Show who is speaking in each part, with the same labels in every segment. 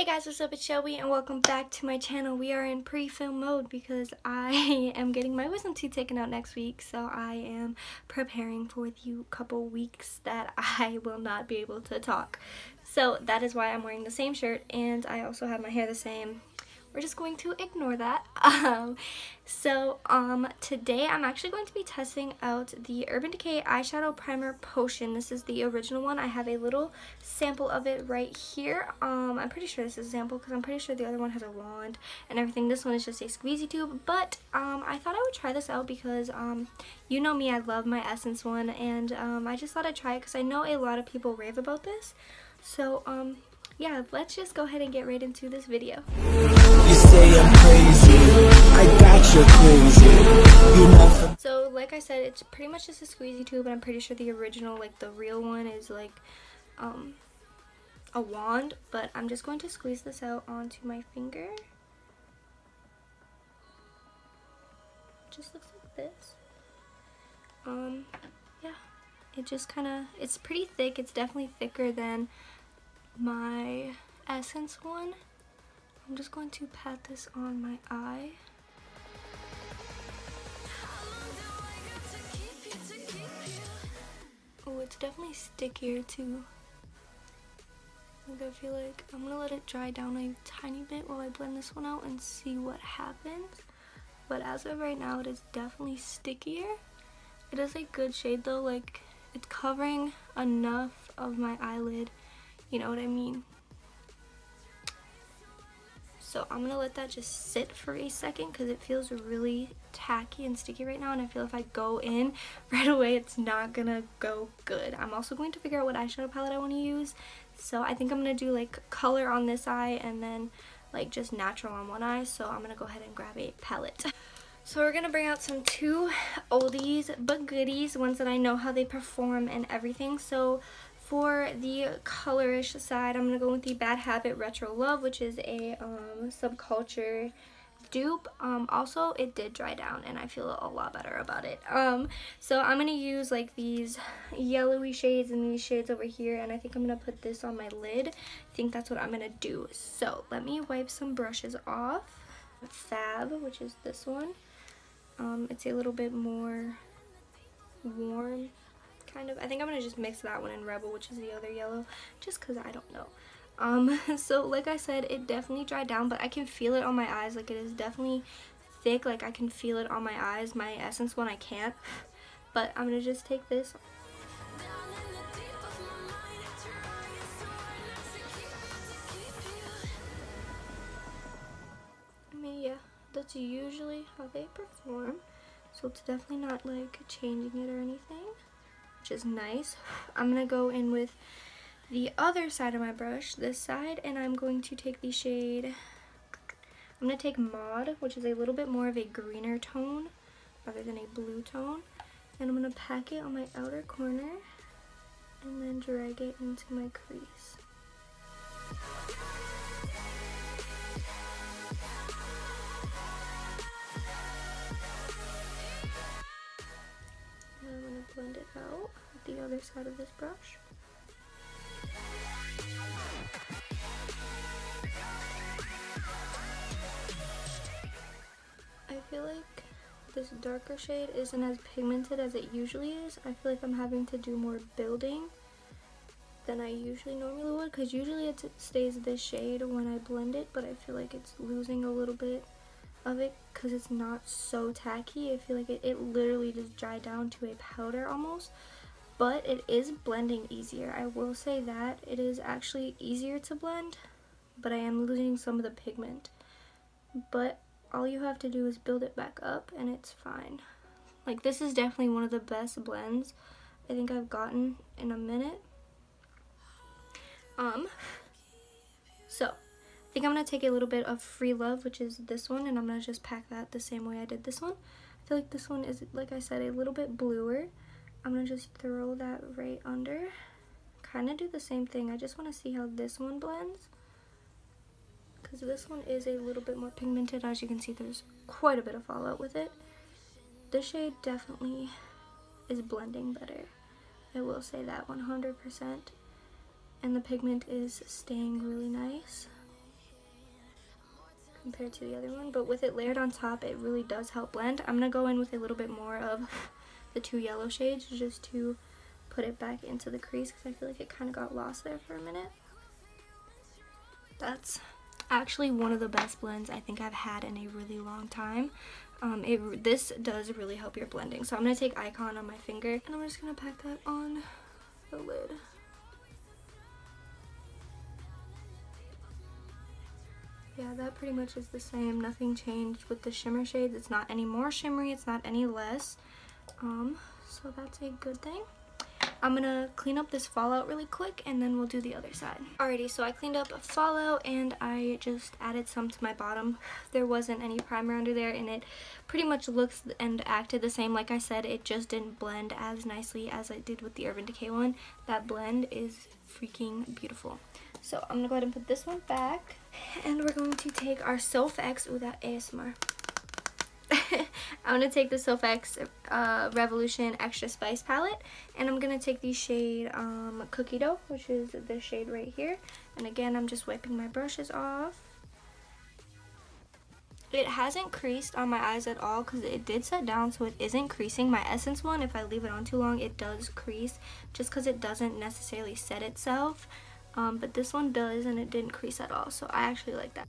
Speaker 1: Hey guys, what's up? It's Shelby and welcome back to my channel. We are in pre-film mode because I am getting my wisdom teeth taken out next week, so I am preparing for the couple weeks that I will not be able to talk. So that is why I'm wearing the same shirt, and I also have my hair the same. We're just going to ignore that. Today I'm actually going to be testing out the Urban Decay Eyeshadow Primer Potion. This is the original one. I have a little sample of it right here. I'm pretty sure this is a sample because I'm pretty sure the other one has a wand and everything. This one is just a squeezy tube, but I thought I would try this out because you know me, I love my Essence one, and I just thought I'd try it because I know a lot of people rave about this. So yeah, let's just go ahead and get right into this video.
Speaker 2: You say I'm crazy, I got you crazy. You know.
Speaker 1: So like I said, it's pretty much just a squeezy tube, and I'm pretty sure the original, like the real one, is like a wand, but I'm just going to squeeze this out onto my finger. Just looks like this. Yeah, it just it's pretty thick. It's definitely thicker than my Essence one. I'm just going to pat this on my eye. Oh, it's definitely stickier too. I feel like I'm gonna let it dry down a tiny bit while I blend this one out and see what happens. But as of right now, it is definitely stickier. It is a good shade though, like it's covering enough of my eyelid, you know what I mean? So I'm gonna let that just sit for a second because it feels really tacky and sticky right now, and I feel if I go in right away, it's not gonna go good. I'm also going to figure out what eyeshadow palette I want to use. So I think I'm gonna do like color on this eye and then like just natural on one eye. So I'm gonna go ahead and grab a palette. So we're gonna bring out some two oldies but goodies, ones that I know how they perform and everything. So for the colorish side, I'm going to go with the Bad Habit Retro Love, which is a Subculture dupe. Also, it did dry down and I feel a lot better about it. So I'm going to use like these yellowy shades and these shades over here, and I think I'm going to put this on my lid. I think that's what I'm going to do. So let me wipe some brushes off. Fab, which is this one. It's a little bit more warm. Kind of. I think I'm gonna just mix that one in Rebel, which is the other yellow, just because I don't know. So like I said, it definitely dried down, but I can feel it on my eyes. Like, it is definitely thick. Like, I can feel it on my eyes. My Essence one I can't, but I'm gonna just take this. I mean, yeah, that's usually how they perform, so it's definitely not like changing it or anything, which is nice. I'm gonna go in with the other side of my brush, this side, and I'm going to take the shade, I'm gonna take Maud, which is a little bit more of a greener tone rather than a blue tone, and I'm gonna pack it on my outer corner and then drag it into my crease. I'm going to blend it out with the other side of this brush. I feel like this darker shade isn't as pigmented as it usually is. I feel like I'm having to do more building than I usually normally would, because usually it stays this shade when I blend it, but I feel like it's losing a little bit of it because it's not so tacky. I feel like it literally just dried down to a powder almost, but it is blending easier. I will say that it is actually easier to blend, but I am losing some of the pigment. But all you have to do is build it back up and it's fine. Like, this is definitely one of the best blends I think I've gotten in a minute. So I think I'm going to take a little bit of Free Love, which is this one, and I'm going to just pack that the same way I did this one. I feel like this one is, like I said, a little bit bluer. I'm going to just throw that right under. Kind of do the same thing. I just want to see how this one blends, because this one is a little bit more pigmented. As you can see, there's quite a bit of fallout with it. This shade definitely is blending better. I will say that 100%. And the pigment is staying really nice. compared to the other one, but with it layered on top, it really does help blend. I'm going to go in with a little bit more of the 2 yellow shades just to put it back into the crease because I feel like it kind of got lost there for a minute. That's actually one of the best blends I think I've had in a really long time. This does really help your blending. So I'm going to take Icon on my finger and I'm just going to pack that on the lid. Yeah, that pretty much is the same. Nothing changed with the shimmer shades. It's not any more shimmery, it's not any less. So that's a good thing. I'm gonna clean up this fallout really quick and then we'll do the other side. Alrighty, so I cleaned up a fallout and I just added some to my bottom. There wasn't any primer under there and it pretty much looks and acted the same. Like I said, it just didn't blend as nicely as I did with the Urban Decay one. That blend is freaking beautiful. So I'm gonna go ahead and put this one back and we're going to take our Soph X, ooh, that ASMR. I'm going to take the Soph X Revolution Extra Spice palette and I'm going to take the shade Cookie Dough, which is this shade right here. And again, I'm just wiping my brushes off. It hasn't creased on my eyes at all because it did set down, so it isn't creasing. My Essence one, if I leave it on too long, it does crease just because it doesn't necessarily set itself. But this one does and it didn't crease at all, so I actually like that.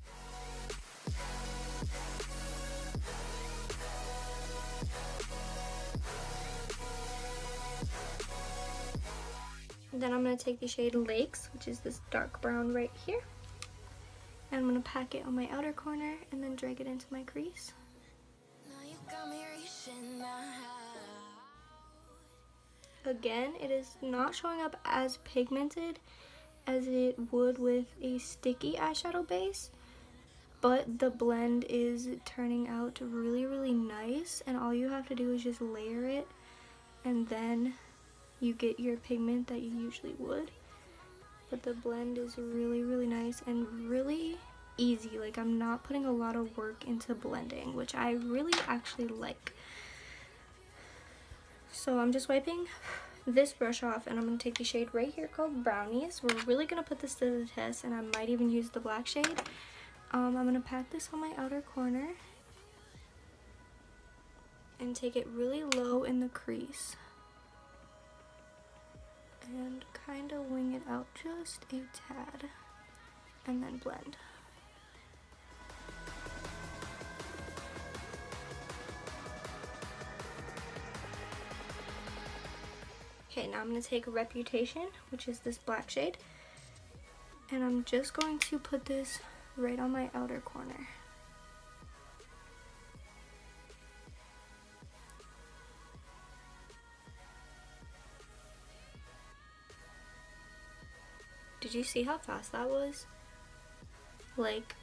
Speaker 1: Then I'm going to take the shade Lakes, which is this dark brown right here. And I'm going to pack it on my outer corner and then drag it into my crease. Again, it is not showing up as pigmented as it would with a sticky eyeshadow base, but the blend is turning out really, really nice, and all you have to do is just layer it and then you get your pigment that you usually would. But the blend is really, really nice and really easy. Like, I'm not putting a lot of work into blending, which I really actually like. So I'm just wiping this brush off and I'm going to take the shade right here called Brownies. We're really going to put this to the test and I might even use the black shade. I'm going to pat this on my outer corner and take it really low in the crease. And kind of wing it out just a tad and then blend. Okay, now I'm going to take Reputation, which is this black shade, and I'm just going to put this right on my outer corner. Did you see how fast that was? Like,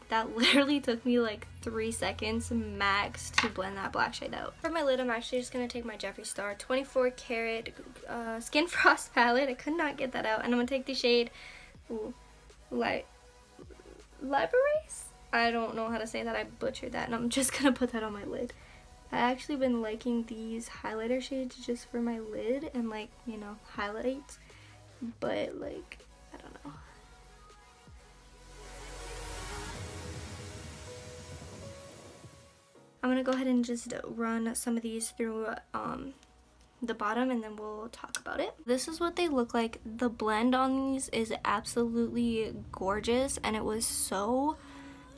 Speaker 1: that literally took me like 3 seconds max to blend that black shade out. For my lid, I'm actually just going to take my Jeffree Star 24 karat Skin Frost palette. I could not get that out. And I'm going to take the shade Liberace? I don't know how to say that. I butchered that. And I'm just going to put that on my lid. I actually been liking these highlighter shades just for my lid and, like, you know, highlights. But, like, I don't know. I'm going to go ahead and just run some of these through the bottom and then we'll talk about it. This is what they look like. The blend on these is absolutely gorgeous and it was so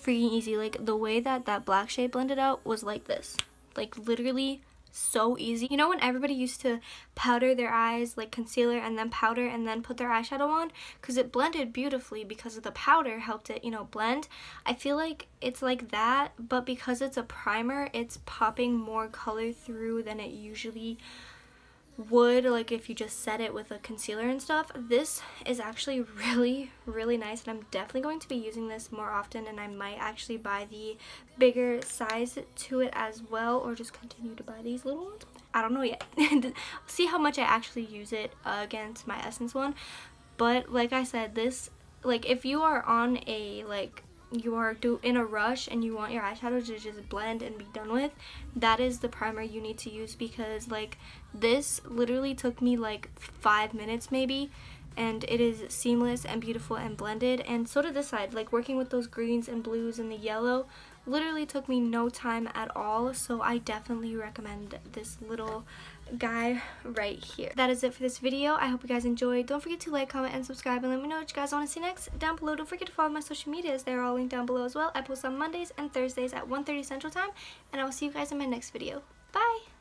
Speaker 1: freaking easy. Like, the way that that black shade blended out was like this. Like, literally so easy. You know when everybody used to powder their eyes, like concealer and then powder and then put their eyeshadow on? Because it blended beautifully because of the powder helped it, you know, blend. I feel like it's like that, but because it's a primer, it's popping more color through than it usually would, like if you just set it with a concealer and stuff. This is actually really, really nice, and I'm definitely going to be using this more often, and I might actually buy the bigger size to it as well, or just continue to buy these little ones. I don't know yet. See how much I actually use it against my Essence one. But like I said, this, like, if you are on a, like, you are in a rush and you want your eyeshadow to just blend and be done with, that is the primer you need to use, because like this literally took me like 5 minutes maybe and it is seamless and beautiful and blended. And so did this side. Like, working with those greens and blues and the yellow literally took me no time at all, so I definitely recommend this little guy right here. That is it for this video. I hope you guys enjoyed. Don't forget to like, comment, and subscribe, and let me know what you guys want to see next down below. Don't forget to follow my social medias. They're all linked down below as well. I post on Mondays and Thursdays at 1:30 Central Time, and I will see you guys in my next video. Bye!